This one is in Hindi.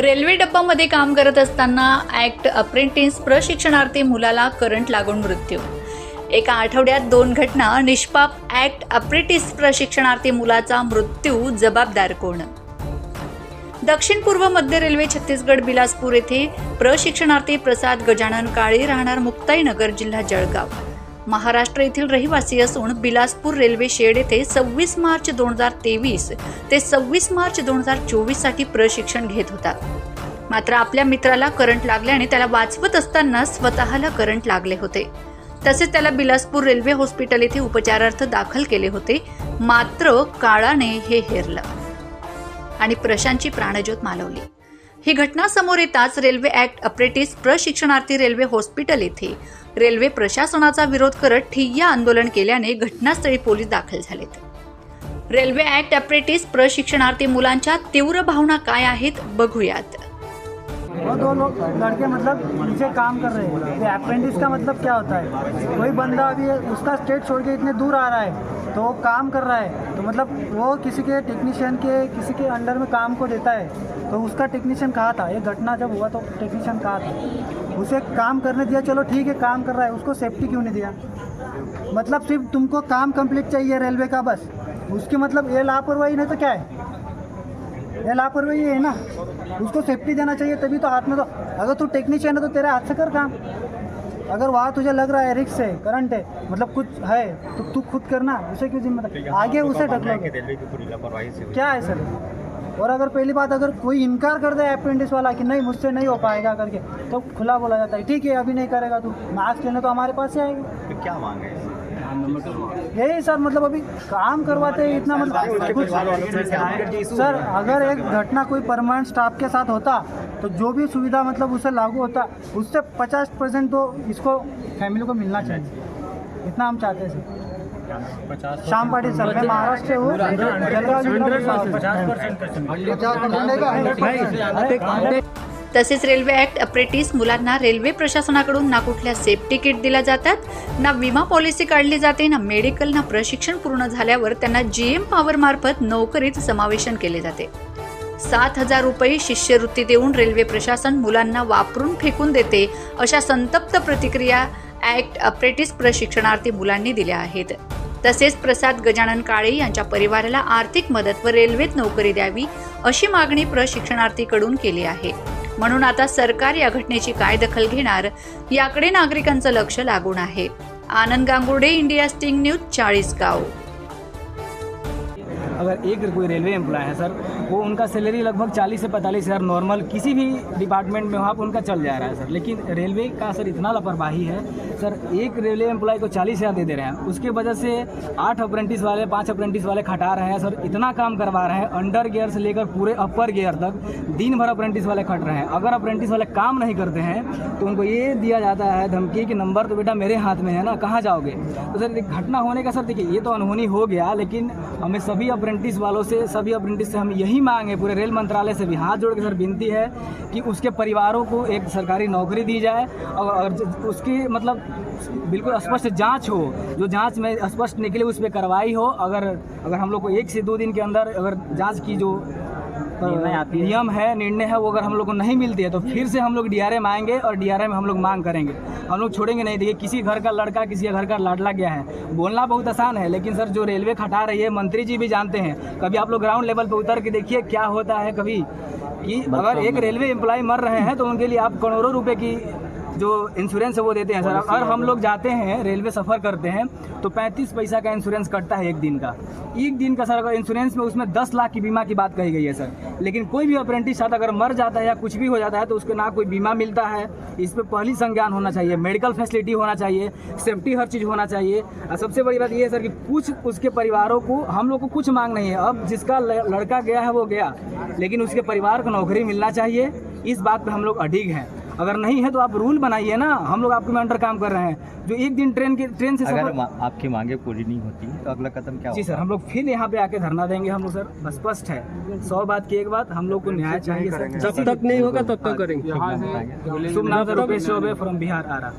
रेल्वे डब्बामध्ये काम करत असताना ॲक्ट अप्रेंटिस प्रशिक्षणार्थी मुलाला करंट लागून मृत्यू। एका आठवड्यात 2 घटना। निष्पाप ॲक्ट अप्रेंटिस प्रशिक्षणार्थी मुलाचा मृत्यू, जबाबदार कोण? दक्षिण पूर्व मध्य रेल्वे छत्तीसगड बिलासपूर येथे प्रशिक्षणार्थी प्रसाद गजानन काळे, राहणार मुक्ताईनगर, जिल्हा जळगाव, महाराष्ट्र येथील रहिवासी असून बिलासपूर रेल्वे शेड येथे 26 मार्च 2023 ते 26 मार्च 2024 साठी प्रशिक्षण घेत होता। मात्र आपल्या मित्राला करंट लागल्याने त्याला वाचवत असताना स्वतःला करंट लागले होते। तसेच त्याला बिलासपूर रेल्वे हॉस्पिटल येथे उपचारार्थ दाखल केले होते। मात्र काळाने हे हेरलं आणि प्रशांतची प्राणज्योत मालवली। ही घटना समोर येताच रेल्वे ॲक्ट अप्रेंटिस प्रशिक्षणार्थी रेल्वे हॉस्पिटल येथे रेल्वे प्रशासनाचा विरोध करत ठिय्या आंदोलन केल्याने घटनास्थळी पोलीस दाखल झालेत। रेल्वे ॲक्ट अप्रेंटिस प्रशिक्षणार्थी मुलांच्या तीव्र भावना काय आहेत बघूयात। वो 2 लड़के मतलब नीचे काम कर रहे हैं। तो अप्रेंटिस का मतलब क्या होता है? कोई बंदा अभी उसका स्टेट छोड़ के इतने दूर आ रहा है तो वो काम कर रहा है, तो मतलब वो किसी के टेक्नीशियन के किसी के अंडर में काम को देता है, तो उसका टेक्नीशियन कहा था, ये घटना जब हुआ तो टेक्नीशियन कहा था उसे काम करने दिया, चलो ठीक है काम कर रहा है, उसको सेफ्टी क्यों नहीं दिया? मतलब सिर्फ तुमको काम कंप्लीट चाहिए रेलवे का, बस उसकी मतलब ये लापरवाही नहीं तो क्या है? ये लापरवाही है ना। उसको सेफ्टी देना चाहिए तभी तो हाथ में, तो अगर तू टेक्नीशियन है तो तेरे हाथ से कर काम। अगर वहाँ तुझे लग रहा है रिस्क है, करंट है, मतलब कुछ है तो तू खुद करना, उसे क्यों जिम्मेदार आगे उसे ढकलोगे? क्या है सर? और अगर पहली बात अगर कोई इनकार कर दे अप्रेंटिस वाला कि नहीं मुझसे नहीं हो पाएगा करके, तो खुला बोला जाता है ठीक है अभी नहीं करेगा तू, मार्क्स लेने तो हमारे पास ही आएगा। तो क्या मांग है? यही सर, मतलब अभी काम करवाते हैं इतना, मतलब कुछ सर अगर एक घटना कोई परमानेंट स्टाफ के साथ होता तो जो भी सुविधा मतलब उसे लागू होता उससे 50% तो इसको फैमिली को मिलना चाहिए, इतना हम चाहते हैं सर। श्याम पाटिल सर, मैं महाराष्ट्र से हूँ, जलगाव। तसेच रेल्वे ॲक्ट अप्रेंटिस मुलांना रेल्वे प्रशासनाकडून ना कुठल्या सेफ्टी किट दिल्या जातात, ना विमा पॉलिसी काढली जाते, ना मेडिकल, ना प्रशिक्षण पूर्ण झाल्यावर त्यांना GM पॉवर मार्फत नोकरीत समावेशन केले जाते। 7,000 रुपये शिष्यवृत्ती देऊन रेल्वे प्रशासन मुलांना वापरून फेकून देते, अशा संतप्त प्रतिक्रिया ॲक्ट अप्रेंटिस प्रशिक्षणार्थी मुलांनी दिल्या आहेत। तसेच प्रसाद गजानन काळे यांच्या परिवाराला आर्थिक मदत व रेल्वेत नोकरी द्यावी अशी मागणी प्रशिक्षणार्थीकडून केली आहे। म्हणून आता सरकार या घटनेची काय दखल घेणार याकडे नागरिकांचं लक्ष लागून आहे। आनंद गांगुर्डे, इंडिया स्टिंग न्यूज, 40गांव। अगर एक कोई रेलवे एम्प्लॉय है सर, वो उनका सैलरी लगभग 40 से 45 हज़ार नॉर्मल किसी भी डिपार्टमेंट में वहाँ पर उनका चल जा रहा है सर। लेकिन रेलवे का सर इतना लापरवाही है सर, एक रेलवे एम्प्लॉय को 40 हज़ार दे रहे हैं, उसके वजह से 8 अप्रेंटिस वाले 5 अप्रेंटिस वाले खटा रहे हैं सर। इतना काम करवा रहे हैं, अंडर गियर से लेकर पूरे अपर गियर तक दिन भर अप्रेंटिस वाले खट रहे हैं। अगर अप्रेंटिस वाले काम नहीं करते हैं तो उनको ये दिया जाता है धमकी कि नंबर तो बेटा मेरे हाथ में है ना, कहाँ जाओगे? तो सर घटना होने का सर देखिए ये तो अनहोनी हो गया, लेकिन हमें सभी अप्रेंटिस वालों से, सभी अप्रेंटिस से हम यही मांगे, पूरे रेल मंत्रालय से भी हाथ जोड़ के सर विनती है कि उसके परिवारों को एक सरकारी नौकरी दी जाए और उसकी मतलब बिल्कुल स्पष्ट जांच हो, जो जांच में स्पष्ट निकले उस पर कार्रवाई हो। अगर हम लोग को 1 से 2 दिन के अंदर अगर जांच की जो नियम है, निर्णय है, वो अगर हम लोग को नहीं मिलती है तो फिर से हम लोग DRM आएंगे और DRM में हम लोग मांग करेंगे। हम लोग छोड़ेंगे नहीं। देखिए किसी घर का लड़का किसी घर का लाडला गया है, बोलना बहुत आसान है, लेकिन सर जो रेलवे खटा रही है मंत्री जी भी जानते हैं। कभी आप लोग ग्राउंड लेवल पर उतर के देखिए क्या होता है कभी, कि अगर एक रेलवे एम्प्लॉय मर रहे हैं तो उनके लिए आप करोड़ों रुपए की जो इंश्योरेंस है वो देते हैं सर। अगर हम लोग जाते हैं रेलवे सफ़र करते हैं तो 35 पैसा का इंश्योरेंस कटता है एक दिन का सर। अगर इंश्योरेंस में उसमें 10 लाख की बीमा की बात कही गई है सर, लेकिन कोई भी अप्रेंटिस साथ अगर मर जाता है या कुछ भी हो जाता है तो उसके ना कोई बीमा मिलता है। इस पर पहली संज्ञान होना चाहिए, मेडिकल फैसिलिटी होना चाहिए, सेफ्टी हर चीज़ होना चाहिए। और सबसे बड़ी बात ये है सर कि कुछ उसके परिवारों को, हम लोग को कुछ मांग नहीं है। अब जिसका लड़का गया है वो गया, लेकिन उसके परिवार को नौकरी मिलना चाहिए, इस बात पर हम लोग अडिग हैं। अगर नहीं है तो आप रूल बनाइए ना, हम लोग आपके में अंडर काम कर रहे हैं। जो एक दिन ट्रेन से अगर आपकी मांगे पूरी नहीं होती तो अगला कदम क्या होगा? जी सर, हम लोग फिर यहाँ पे आके धरना देंगे। हम लोग सर स्पष्ट है, 100 बात की एक बात, हम लोग को न्याय चाहिए सर। जब तक नहीं होगा तब तक करेंगे। शुभ नाम रुपेश चौबे फ्रॉम बिहार आ रहा।